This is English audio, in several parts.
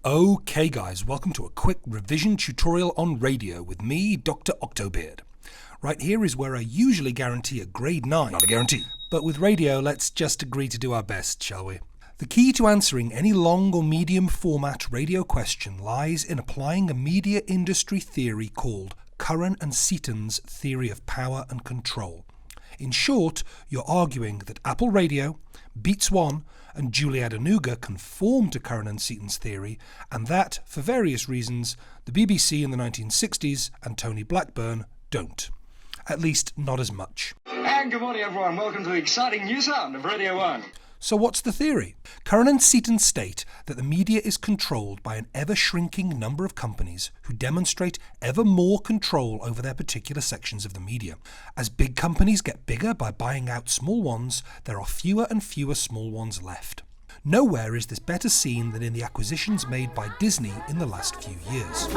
Okay guys, welcome to a quick revision tutorial on radio with me, Dr. Octobeard. Right here is where I usually guarantee a grade 9. Not a guarantee. But with radio, let's just agree to do our best, shall we? The key to answering any long or medium format radio question lies in applying a media industry theory called Curran and Seaton's theory of power and control. In short, you're arguing that Apple Radio, Beats One, and Julie Adenuga conform to Curran and Seaton's theory, and that, for various reasons, the BBC in the 1960s and Tony Blackburn don't. At least, not as much. And good morning, everyone. Welcome to the exciting new sound of Radio 1. So what's the theory? Curran and Seaton state that the media is controlled by an ever-shrinking number of companies who demonstrate ever more control over their particular sections of the media. As big companies get bigger by buying out small ones, there are fewer and fewer small ones left. Nowhere is this better seen than in the acquisitions made by Disney in the last few years.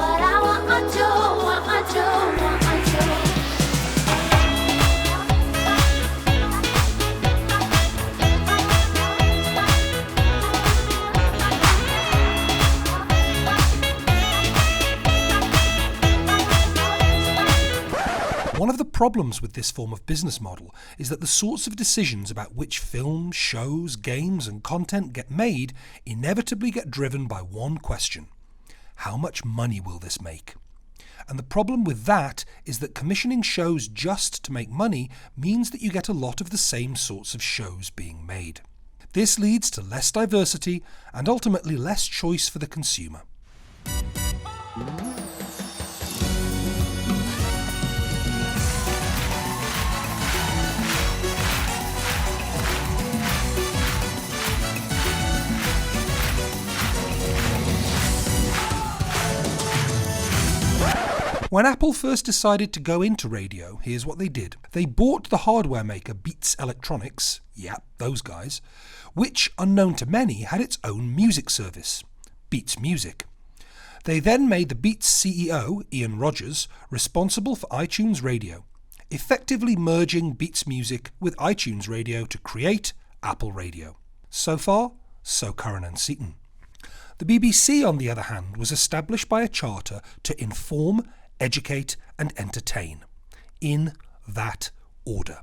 One of the problems with this form of business model is that the sorts of decisions about which films, shows, games and content get made inevitably get driven by one question. How much money will this make? And the problem with that is that commissioning shows just to make money means that you get a lot of the same sorts of shows being made. This leads to less diversity and ultimately less choice for the consumer. When Apple first decided to go into radio, here's what they did. They bought the hardware maker Beats Electronics, yep, those guys, which, unknown to many, had its own music service, Beats Music. They then made the Beats CEO, Ian Rogers, responsible for iTunes Radio, effectively merging Beats Music with iTunes Radio to create Apple Radio. So far, so Curran and Seaton. The BBC, on the other hand, was established by a charter to inform, educate and entertain, in that order.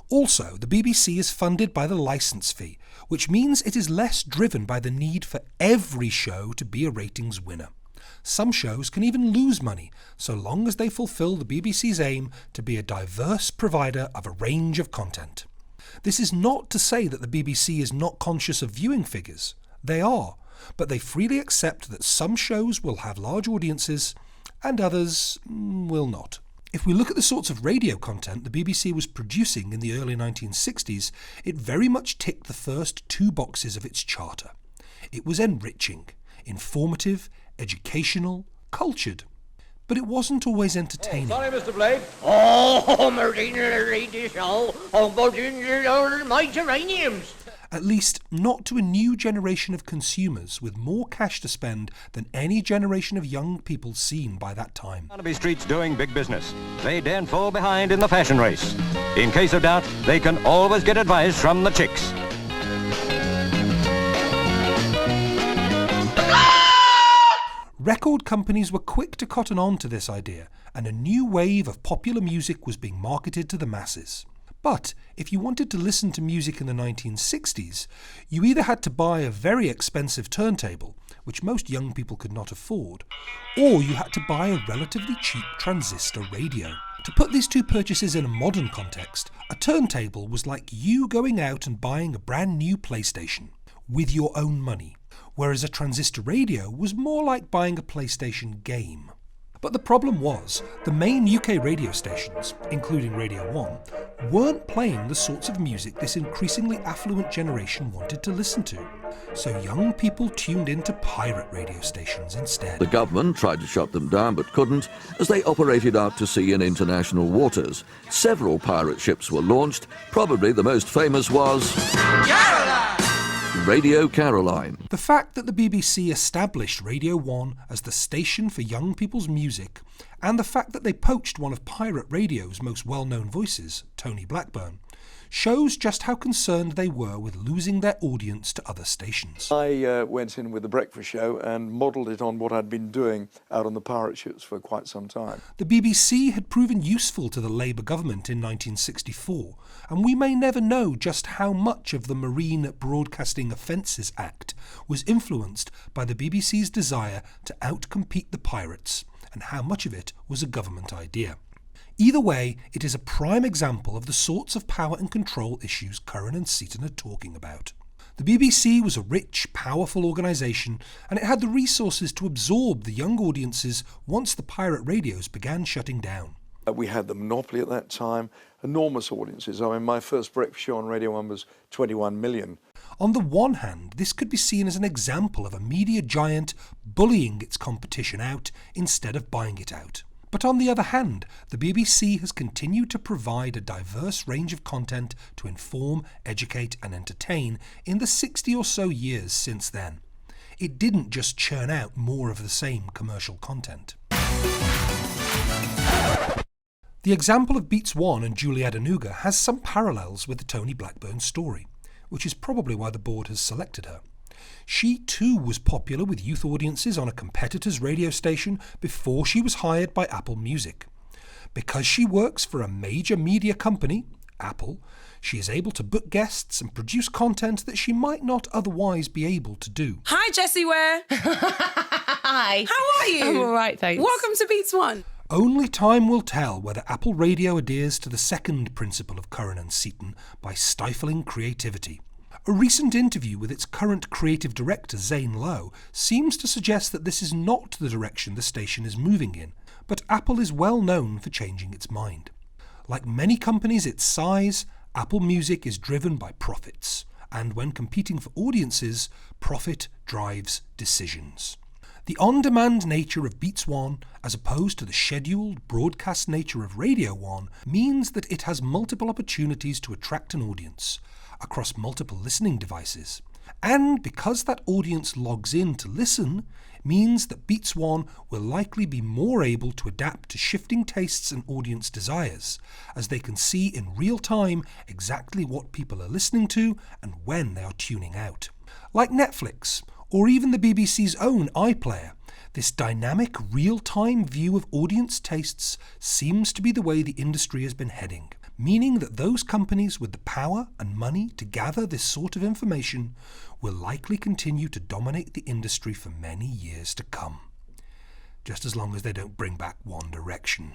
Also, the BBC is funded by the licence fee, which means it is less driven by the need for every show to be a ratings winner. Some shows can even lose money, so long as they fulfil the BBC's aim to be a diverse provider of a range of content. This is not to say that the BBC is not conscious of viewing figures. They are, but they freely accept that some shows will have large audiences and others will not. If we look at the sorts of radio content the BBC was producing in the early 1960s, it very much ticked the first two boxes of its charter. It was enriching, informative, educational, cultured. But it wasn't always entertaining. Sorry, Mr. Blake. Oh, Martina, read this show. Oh, my geraniums. At least not to a new generation of consumers with more cash to spend than any generation of young people seen by that time. Barnaby Street's doing big business. They daren't fall behind in the fashion race. In case of doubt, they can always get advice from the chicks. Record companies were quick to cotton on to this idea, and a new wave of popular music was being marketed to the masses. But if you wanted to listen to music in the 1960s, you either had to buy a very expensive turntable, which most young people could not afford, or you had to buy a relatively cheap transistor radio. To put these two purchases in a modern context, a turntable was like you going out and buying a brand new PlayStation with your own money, whereas a transistor radio was more like buying a PlayStation game. But the problem was, the main UK radio stations, including Radio 1, weren't playing the sorts of music this increasingly affluent generation wanted to listen to. So young people tuned into pirate radio stations instead. The government tried to shut them down but couldn't, as they operated out to sea in international waters. Several pirate ships were launched. Probably the most famous was Radio Caroline. The fact that the BBC established Radio 1 as the station for young people's music, and the fact that they poached one of pirate radio's most well-known voices, Tony Blackburn, shows just how concerned they were with losing their audience to other stations. I went in with the breakfast show and modelled it on what I'd been doing out on the pirate ships for quite some time. The BBC had proven useful to the Labour government in 1964, and we may never know just how much of the Marine Broadcasting Offences Act was influenced by the BBC's desire to outcompete the pirates, and how much of it was a government idea. Either way, it is a prime example of the sorts of power and control issues Curran and Seaton are talking about. The BBC was a rich, powerful organisation, and it had the resources to absorb the young audiences once the pirate radios began shutting down. We had the monopoly at that time, enormous audiences. I mean, my first breakfast show on Radio 1 was 21 million. On the one hand, this could be seen as an example of a media giant bullying its competition out instead of buying it out. But on the other hand, the BBC has continued to provide a diverse range of content to inform, educate and entertain in the 60 or so years since then. It didn't just churn out more of the same commercial content. The example of Beats One and Julie Adenuga has some parallels with the Tony Blackburn story, which is probably why the board has selected her. She too was popular with youth audiences on a competitor's radio station before she was hired by Apple Music. Because she works for a major media company, Apple, she is able to book guests and produce content that she might not otherwise be able to do. Hi, Jessie Ware. Hi. How are you? I'm all right, thanks. Welcome to Beats One. Only time will tell whether Apple Radio adheres to the second principle of Curran and Seaton by stifling creativity. A recent interview with its current creative director, Zane Lowe, seems to suggest that this is not the direction the station is moving in, but Apple is well known for changing its mind. Like many companies its size, Apple Music is driven by profits, and when competing for audiences, profit drives decisions. The on-demand nature of Beats One, as opposed to the scheduled, broadcast nature of Radio One, means that it has multiple opportunities to attract an audience, across multiple listening devices. And because that audience logs in to listen, means that Beats One will likely be more able to adapt to shifting tastes and audience desires, as they can see in real time exactly what people are listening to and when they are tuning out. Like Netflix, or even the BBC's own iPlayer, this dynamic, real-time view of audience tastes seems to be the way the industry has been heading, meaning that those companies with the power and money to gather this sort of information will likely continue to dominate the industry for many years to come. Just as long as they don't bring back One Direction.